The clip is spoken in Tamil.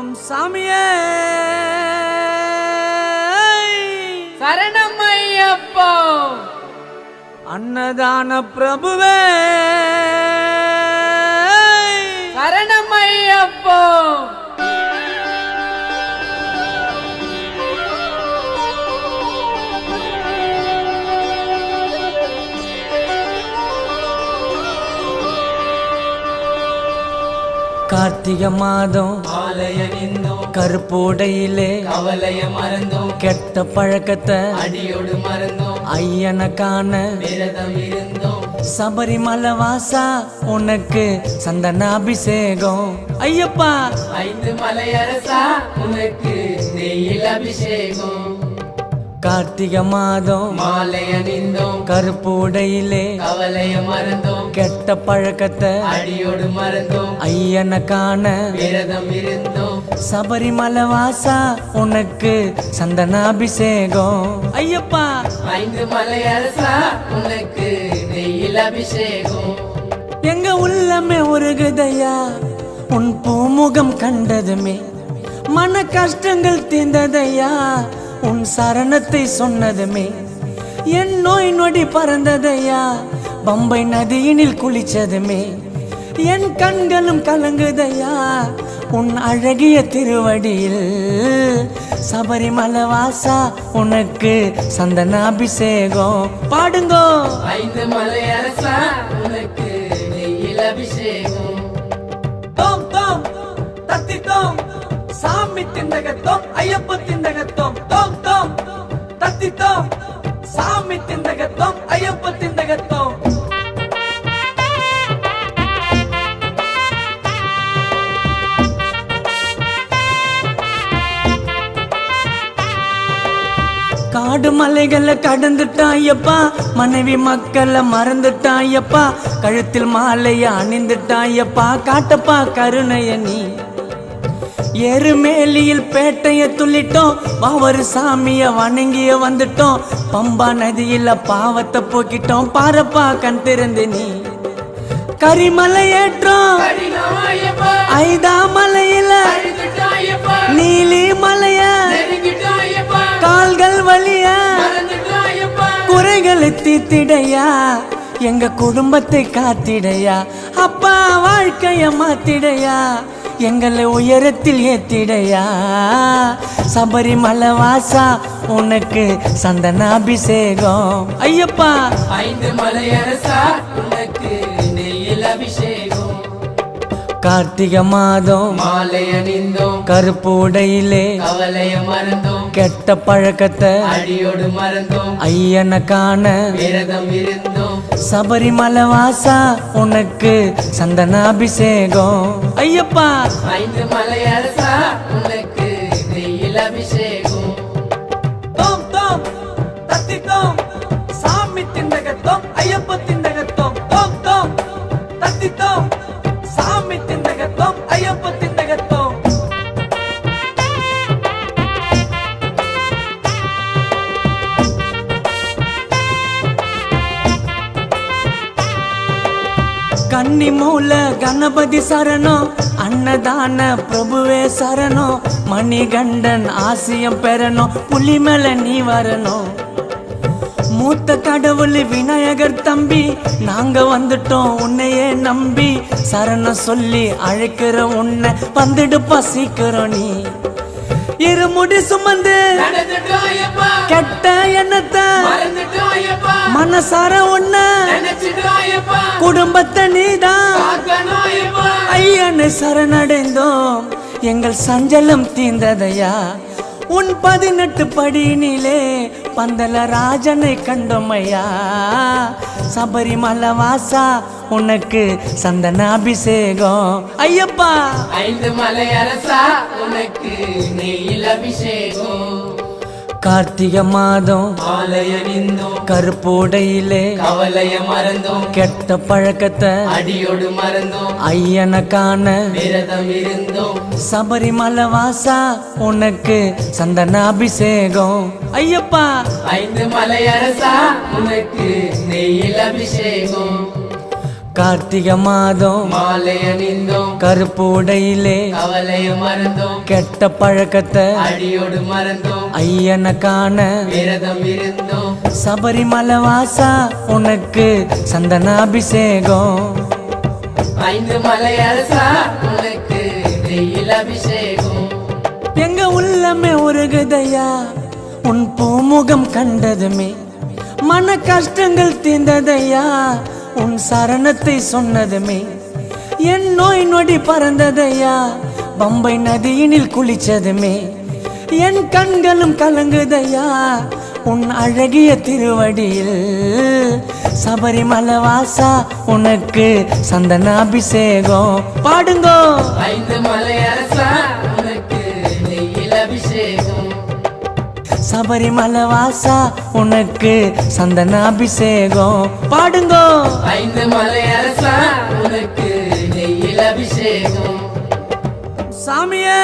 ஓம் சாமியே சரணம் ஐயப்பா. அன்னதான பிரபுவே சரணம் ஐயப்பா. கார்த்திகை மாதம் ஆலயனிந்தோம் கருப்போடையிலே கவலைய மறந்தோம் கெட்ட பழக்கத்தை அடியோடு மறந்தோம் ஐயனை காண விரதம் இருந்தோம் சபரிமலை வாசா உனக்கு சந்தனாபிஷேகம் ஐயப்பா 5 மலையரசா உனக்கு நெய்யில் அபிஷேகம். கார்த்திகை மாதம் மாலையணிந்தோம் கருப்போடையிலே கவலைய மறந்தோம் கெட்ட பழக்கத்தை அடியோடு மறந்தோம் ஐயனை காண விரதம் இருந்தோம் சபரிமலை வாசா உனக்கு சந்தனாபிஷேகம் ஐயப்பா 5 மலையரசா உனக்கு நெய்யில் அபிஷேகம். எங்க உள்ளமே உருகுதையா உன் பூமுகம் கண்டதுமே மன கஷ்டங்கள் தீர்ந்ததையா உன் சரணத்தை சொன்னதுமே என் நோய் நொடி பறந்ததையா பம்பை நதியினில் குளிச்சதுமே என் கண்களும் கலங்குதையா உன் அழகிய திருவடியில் சபரிமலை வாசா உனக்கு சந்தனாபிஷேகம் பாடுங்கோ 5 மலையரசா உனக்கு நெய்யில் அபிஷேகம். தோம் தோம் தத்தி தோம் சாமி திண்டகத்தோம் ஐயப்ப திண்டகத்தோம் தோம் தோம் தத்தி தோம் சாமி திண்டகத்தோம் ஐயப்ப திண்டகத்தோம். காடு மலைகளை கடந்துட்டான் ஐயப்பா மனைவி மக்களை மறந்துட்டான் ஐயப்பா கழுத்தில் மாலைய அணிந்துட்டான் ஐயப்பா காட்டப்பா கருணைய நீ எருமேலியில் பேட்டைய துள்ளிட்டோம் பாவரு சாமிய வணங்கிய வந்துட்டோம் பம்பா நதியில பாவத்தை போக்கிட்டோம் பாரப்பா கண் திறந்து நீ கரிமலை ஏற்றோம் ஐதா மலையில நீலி மலைய கால்கள் வலிய குறைகளை தீத்திடையா எங்க குடும்பத்தை காத்திடையா அப்பா வாழ்க்கைய மாத்திடையா எங்களை உயரத்தில் ஏத்திடையா சபரிமலை வாசா உனக்கு சந்தனாபிஷேகம் ஐயப்பா 5 மலையரசா உனக்கு நெய்யில் அபிஷேகம். கார்த்திகை மாதம் மாலையணிந்தோம் கருப்போடையிலே கவலைய மறந்தோம் கெட்ட பழக்கத்தை அடியோடு மறந்தோம் ஐயனை காண விரதம் இருந்தோம் சபரிமலை வாசா உனக்கு சந்தனாபிஷேகம் ஐயப்பா 5 மலையரசா உனக்கு நெய்யில் அபிஷேகம். தோம் தோம் தத்தி தோம் சாமி திண்டகத்தோம் ஐயப்ப திண்டகத்தோம் தோம் தோம் தத்தி தோம் சாமி திண்டகத்தோம் ஐயப்ப திண்டகத்தோம். கன்னி மூல கணபதி சரணம் அன்னதான பிரபுவே சரணம் மணிகண்டன் ஆசியம் பெறணும் புலி மேல நீ வரணும் மூத்த கடவுள் விநாயகர் தம்பி நாங்க வந்துட்டோம் உன்னையே நம்பி சரணம் சொல்லி அழைக்கிற உன்னை வந்துடுப்பா சீக்கிரம் நீ இருமுடி சுமந்து நடந்துட்டோம் ஐயப்பா கெட்ட எண்ணத்தை மறந்துட்டோம் ஐயப்பா மனசார உன்ன நினைச்சிட்டோம் ஐயப்பா குடும்பத்தை நீதான் காக்கணும் ஐயப்பா. ஐயனை சரணடைந்தோம் எங்கள் சஞ்சலம் தீர்ந்ததையா உன் 18 படியினிலே பந்தல ராஜனை கண்டோமையா சபரிமலை வாசா உனக்கு சந்தனாபிஷேகம் ஐயப்பா 5 மலையரசா உனக்கு நெய்யில் அபிஷேகம். கார்த்திகை மாதம் மாலையணிந்தோம் கருப்போடையிலே கவலைய மறந்தோம் கெட்ட பழக்கத்தை அடியோடு மறந்தோம் ஐயனை காண விரதம் இருந்தோம் சபரிமலை வாசா உனக்கு சந்தனாபிஷேகம் ஐயப்பா 5 மலையரசா உனக்கு நெய்யில் அபிஷேகம். கார்த்திகை மாதம் மாலை அணிந்தோம் கருப்பு உடையிலே கவலைய மறந்தோம் கெட்ட பழக்கத்தை அடியோடு மறந்தோம் ஐயனை காண விரதம் இருந்தோம் சபரிமலை வாசா உனக்கு சந்தனாபிஷேகம் 5 மலை அரசா உனக்கு நெய்யில் அபிஷேகம் எங்க உள்ளமே உருகுதையா உன் பூமுகம் கண்டதுமே மன கஷ்டங்கள் தீர்ந்ததையா உன் சரணத்தை சொன்னதுமே என் நோய் நொடி பறந்ததையா பம்பை நதியினில் குளிச்சதுமே என் கண்களும் கலங்குதையா உன் அழகிய திருவடியில் சபரிமலை வாசா உனக்கு சந்தனாபிஷேகம் பாடுங்கோ 5 மலை அரசா உனக்கு நெய்யில் அபிஷேகம் சபரிமலை வாசா உனக்கு சந்தனாபிஷேகம் பாடுங்கோ 5 மலை அரசா உனக்கு நெய்யில் அபிஷேகம் சாமியே